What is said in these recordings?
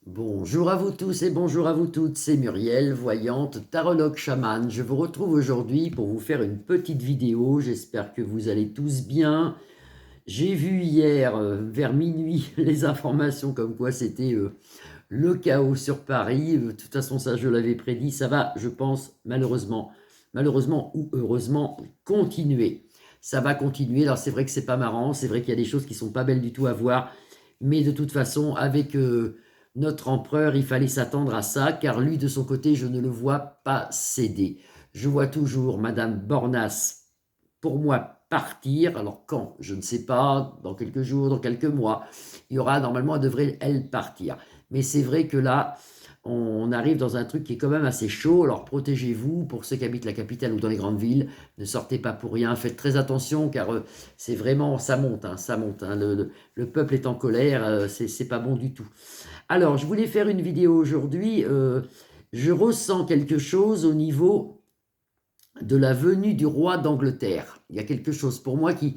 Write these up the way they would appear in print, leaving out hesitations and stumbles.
Bonjour à vous tous et bonjour à vous toutes, c'est Muriel, voyante, tarologue chamane. Je vous retrouve aujourd'hui pour vous faire une petite vidéo, j'espère que vous allez tous bien. J'ai vu hier, vers minuit, les informations comme quoi c'était le chaos sur Paris. De toute façon, ça je l'avais prédit, ça va, je pense, malheureusement ou heureusement, continuer. Ça va continuer, alors c'est vrai que c'est pas marrant, c'est vrai qu'il y a des choses qui sont pas belles du tout à voir, mais de toute façon, avec notre empereur, il fallait s'attendre à ça, car lui, de son côté, je ne le vois pas céder. Je vois toujours Madame Bornas, pour moi, partir. Alors quand? Je ne sais pas, dans quelques jours, dans quelques mois. Il y aura, normalement, elle devrait, elle, partir. Mais c'est vrai que là, on arrive dans un truc qui est quand même assez chaud. Alors protégez-vous, pour ceux qui habitent la capitale ou dans les grandes villes, ne sortez pas pour rien. Faites très attention, car c'est vraiment, ça monte, hein, ça monte. Hein. Le peuple est en colère, c'est pas bon du tout. Alors, je voulais faire une vidéo aujourd'hui. Je ressens quelque chose au niveau de la venue du roi d'Angleterre. Il y a quelque chose pour moi qui...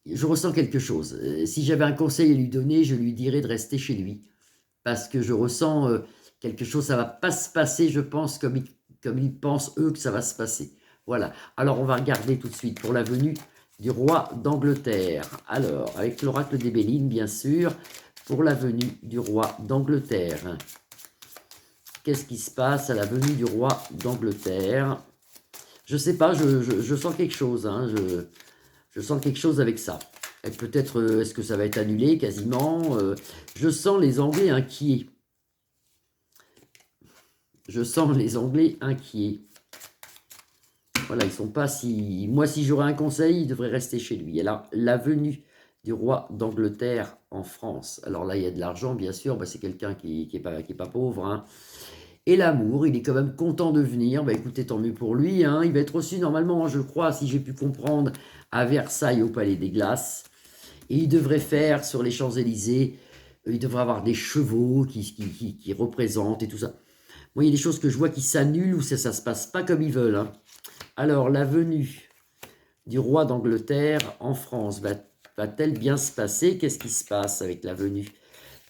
Je ressens quelque chose. Si j'avais un conseil à lui donner, je lui dirais de rester chez lui. Parce que je ressens quelque chose, ça ne va pas se passer, je pense, comme ils pensent, eux, que ça va se passer. Voilà. Alors, on va regarder tout de suite pour la venue du roi d'Angleterre. Alors, avec l'oracle des Béline, bien sûr, pour la venue du roi d'Angleterre. Qu'est-ce qui se passe à la venue du roi d'Angleterre? Je sais pas, je sens quelque chose, hein, je sens quelque chose avec ça. Et peut-être, est-ce que ça va être annulé quasiment je sens les Anglais inquiets. Je sens les Anglais inquiets. Voilà, ils sont pas si... Moi, si j'aurais un conseil, il devrait rester chez lui. Alors, la venue du roi d'Angleterre en France. Alors là, il y a de l'argent, bien sûr. Bah, c'est quelqu'un qui est pas pauvre. Hein. Et l'amour, il est quand même content de venir. Bah, écoutez, tant mieux pour lui. Hein. Il va être reçu normalement, je crois, si j'ai pu comprendre, à Versailles, au Palais des Glaces. Et il devrait faire sur les Champs-Élysées, il devrait avoir des chevaux qui représentent et tout ça. Moi, il y a des choses que je vois qui s'annulent ou ça se passe pas comme ils veulent. Hein. Alors, la venue du roi d'Angleterre en France va-t-elle bien se passer? Qu'est-ce qui se passe avec la venue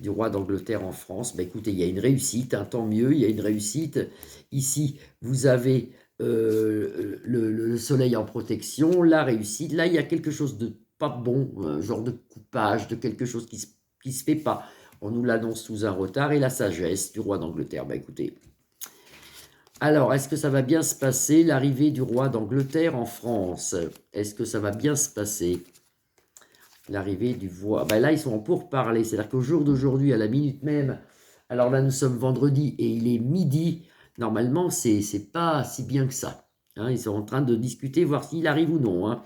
du roi d'Angleterre en France? Ben, écoutez, il y a une réussite, hein, tant mieux, il y a une réussite. Ici, vous avez le soleil en protection, la réussite. Là, il y a quelque chose de pas bon, un genre de coupage, de quelque chose qui se fait pas. On nous l'annonce sous un retard. Et la sagesse du roi d'Angleterre. Ben, écoutez, alors, est-ce que ça va bien se passer, l'arrivée du roi d'Angleterre en France? Est-ce que ça va bien se passer, l'arrivée du roi? Ben là, ils sont en pourparlers. C'est-à-dire qu'au jour d'aujourd'hui, à la minute même, alors là, nous sommes vendredi et il est midi. Normalement, c'est pas si bien que ça. Hein, ils sont en train de discuter, voir s'il arrive ou non. Hein.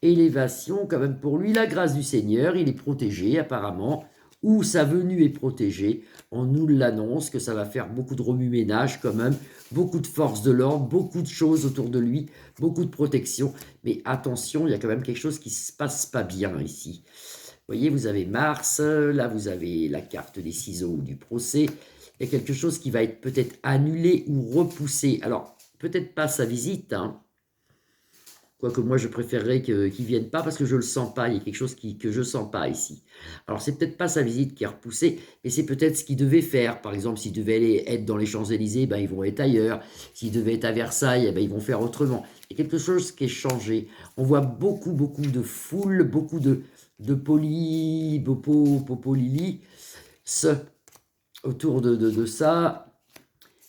Élévation, quand même, pour lui, la grâce du Seigneur, il est protégé, apparemment, ou sa venue est protégée. On nous l'annonce que ça va faire beaucoup de remue-ménage, quand même, beaucoup de force de l'ordre, beaucoup de choses autour de lui, beaucoup de protection. Mais attention, il y a quand même quelque chose qui ne se passe pas bien ici. Vous voyez, vous avez Mars, là vous avez la carte des ciseaux ou du procès. Il y a quelque chose qui va être peut-être annulé ou repoussé. Alors, peut-être pas sa visite, hein, quoique moi, je préférerais qu'ils ne viennent pas parce que je ne le sens pas. Il y a quelque chose que je ne sens pas ici. Alors, c'est peut-être pas sa visite qui est repoussée, mais c'est peut-être ce qu'il devait faire. Par exemple, s'il devait aller être dans les Champs-Élysées, ben, ils vont être ailleurs. S'il devait être à Versailles, ben, ils vont faire autrement. Il y a quelque chose qui est changé. On voit beaucoup, beaucoup de foule, beaucoup de popolili autour de ça.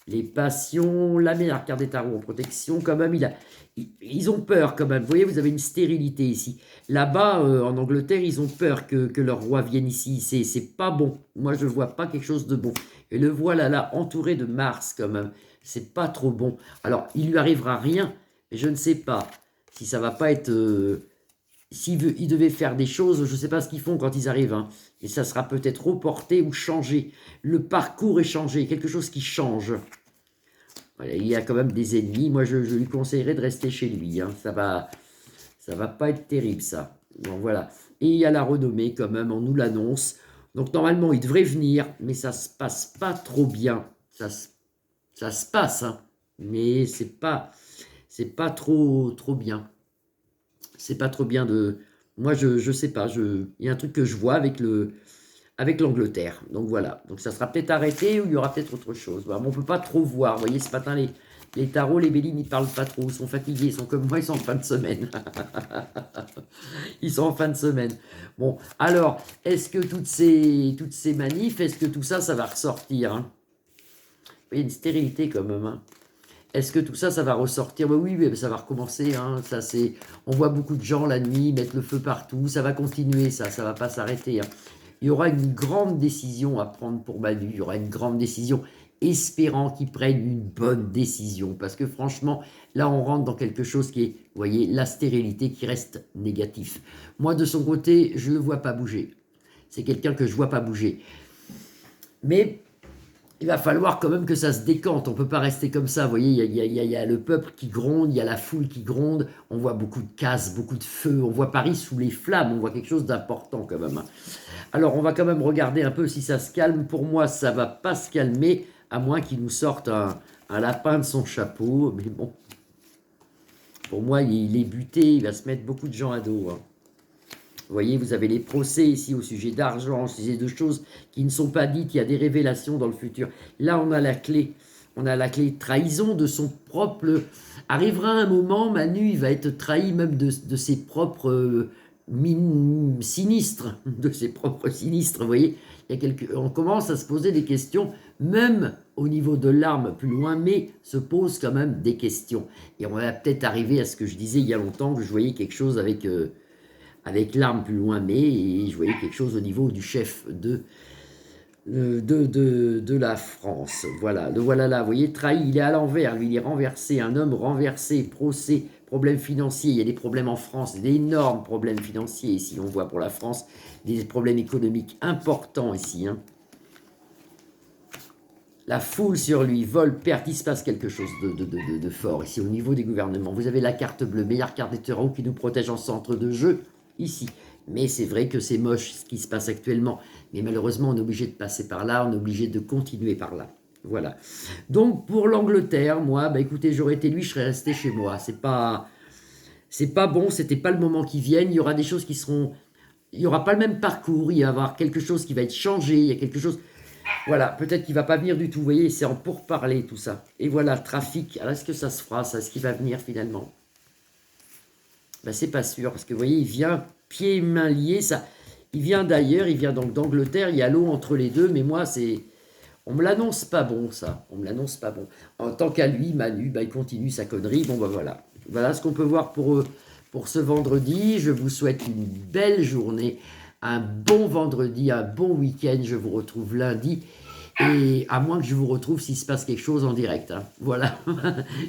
Les passions, la meilleure carte des tarots en protection, quand même, ils ont peur quand même. Vous voyez, vous avez une stérilité ici. Là-bas, en Angleterre, ils ont peur que leur roi vienne ici. C'est pas bon. Moi, je ne vois pas quelque chose de bon. Et le voilà là, entouré de Mars quand même. C'est pas trop bon. Alors, il lui arrivera rien, mais je ne sais pas si ça va pas être... s'ils devaient faire des choses, je ne sais pas ce qu'ils font quand ils arrivent. Hein, et ça sera peut-être reporté ou changé. Le parcours est changé, quelque chose qui change. Voilà, il y a quand même des ennemis. Moi, je lui conseillerais de rester chez lui. Hein. Ça va pas être terrible, ça. Bon, voilà. Et il y a la renommée, quand même, on nous l'annonce. Donc, normalement, il devrait venir, mais ça se passe pas trop bien. Ça se passe, hein, mais c'est pas trop bien. C'est pas trop bien de... Moi, je sais pas. Il y a un truc que je vois avec avec l'Angleterre. Donc voilà, donc ça sera peut-être arrêté ou il y aura peut-être autre chose. Voilà, mais on ne peut pas trop voir. Vous voyez, ce matin, les tarots, les béliers n'y parlent pas trop. Ils sont fatigués, ils sont comme moi, ils sont en fin de semaine. Ils sont en fin de semaine. Bon, alors, est-ce que toutes ces manifs, est-ce que tout ça, ça va ressortir, hein? Il y a une stérilité quand même, hein. Est-ce que tout ça, ça va ressortir? Ben oui, mais ça va recommencer, hein. Ça, on voit beaucoup de gens la nuit mettre le feu partout. Ça va continuer, ça ne va pas s'arrêter, hein. Il y aura une grande décision à prendre pour Manu. Il y aura une grande décision, espérant qu'ils prennent une bonne décision. Parce que franchement, là, on rentre dans quelque chose qui est, vous voyez, la stérilité qui reste négatif. Moi, de son côté, je ne le vois pas bouger. C'est quelqu'un que je ne vois pas bouger. Mais il va falloir quand même que ça se décante. On ne peut pas rester comme ça. Vous voyez, il y a le peuple qui gronde, il y a la foule qui gronde. On voit beaucoup de casse, beaucoup de feu. On voit Paris sous les flammes. On voit quelque chose d'important quand même, hein. Alors, on va quand même regarder un peu si ça se calme. Pour moi, ça ne va pas se calmer, à moins qu'il nous sorte un lapin de son chapeau. Mais bon, pour moi, il est buté. Il va se mettre beaucoup de gens à dos, hein. Vous voyez, vous avez les procès ici au sujet d'argent, au sujet de choses qui ne sont pas dites. Il y a des révélations dans le futur. Là, on a la clé. On a la clé de trahison de son propre... Arrivera un moment, Manu, il va être trahi même de ses propres sinistres. De ses propres sinistres, vous voyez. On commence à se poser des questions, même au niveau de l'arme plus loin, mais se pose quand même des questions. Et on va peut-être arriver à ce que je disais il y a longtemps, que je voyais quelque chose avec l'arme plus loin, mais et je voyais quelque chose au niveau du chef de la France. Voilà, le voilà là, vous voyez, trahi, il est à l'envers, lui, il est renversé, un homme renversé, procès, problèmes financiers, il y a des problèmes en France, d'énormes problèmes financiers ici, on voit pour la France, des problèmes économiques importants ici, hein. La foule sur lui, vol, perte, il se passe quelque chose de fort ici au niveau des gouvernements. Vous avez la carte bleue, meilleure carte des terreaux qui nous protège en centre de jeu ici. Mais c'est vrai que c'est moche ce qui se passe actuellement. Mais malheureusement, on est obligé de passer par là, on est obligé de continuer par là. Voilà. Donc pour l'Angleterre, moi, bah écoutez, j'aurais été lui, je serais resté chez moi. C'est pas bon, c'était pas le moment qui vienne. Il y aura des choses qui seront... Il n'y aura pas le même parcours, il va y avoir quelque chose qui va être changé, il y a quelque chose... Voilà, peut-être qu'il ne va pas venir du tout, vous voyez, c'est en pourparler tout ça. Et voilà, trafic, alors est-ce que ça se fera, ça, est-ce qu'il va venir finalement? Ben, c'est pas sûr, parce que vous voyez, il vient pieds et mains liés, ça, il vient d'ailleurs, il vient donc d'Angleterre, il y a l'eau entre les deux, mais moi, c'est... On me l'annonce pas bon, ça, on me l'annonce pas bon. En tant qu'à lui, Manu, ben, il continue sa connerie, bon ben voilà. Voilà ce qu'on peut voir pour ce vendredi, je vous souhaite une belle journée, un bon vendredi, un bon week-end. Je vous retrouve lundi. Et à moins que je vous retrouve s'il se passe quelque chose en direct, hein. Voilà.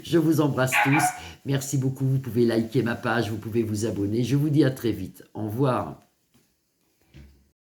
Je vous embrasse tous. Merci beaucoup. Vous pouvez liker ma page. Vous pouvez vous abonner. Je vous dis à très vite. Au revoir.